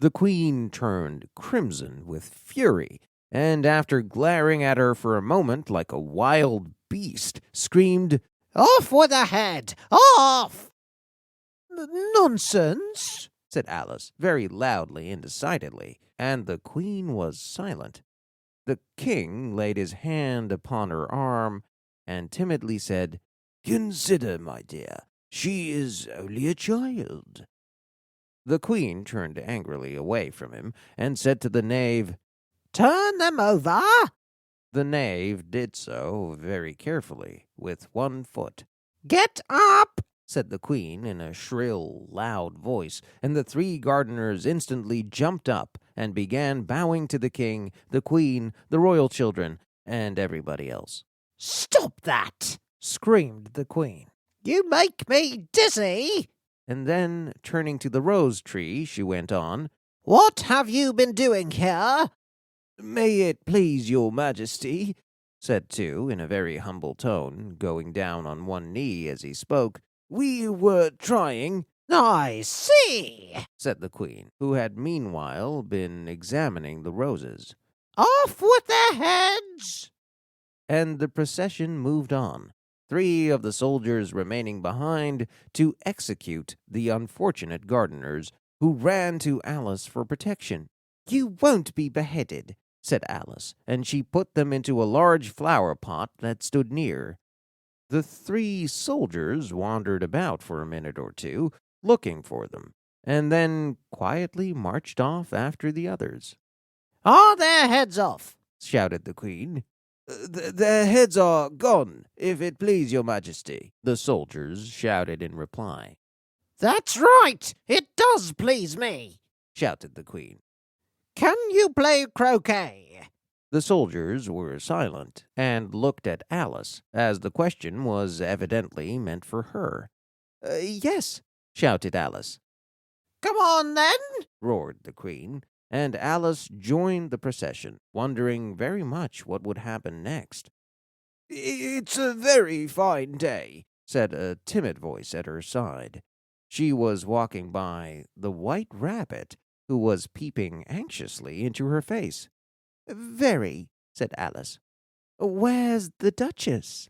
The queen turned crimson with fury, and after glaring at her for a moment like a wild beast, screamed, "Off with the head! Off!" "Nonsense," said Alice, very loudly and decidedly, and the queen was silent. The king laid his hand upon her arm and timidly said, "Consider, my dear, she is only a child." The queen turned angrily away from him and said to the knave, "Turn them over." The knave did so very carefully, with one foot. "Get up," said the queen in a shrill, loud voice, and the 3 gardeners instantly jumped up and began bowing to the king, the queen, the royal children, and everybody else. "Stop that!" screamed the queen. "You make me dizzy." And then, turning to the rose tree, she went on, "What have you been doing here?" "May it please your majesty," said Two in a very humble tone, going down on one knee as he spoke, "we were trying—" "I see," said the queen, who had meanwhile been examining the roses. "Off with their heads!" And the procession moved on, 3 of the soldiers remaining behind to execute the unfortunate gardeners, who ran to Alice for protection. "You won't be beheaded," said Alice, and she put them into a large flower pot that stood near. The 3 soldiers wandered about for a minute or two, looking for them, and then quietly marched off after the others. "Are their heads off?" shouted the queen. Their heads are gone, if it please your majesty," the soldiers shouted in reply. "That's right, it does please me," shouted the queen. "Can you play croquet?" The soldiers were silent and looked at Alice, as the question was evidently meant for her. Yes," shouted Alice. "Come on, then," roared the queen, and Alice joined the procession, wondering very much what would happen next. "It's a very fine day," said a timid voice at her side. She was walking by the white rabbit, who was peeping anxiously into her face. "Very," said Alice. "Where's the Duchess?"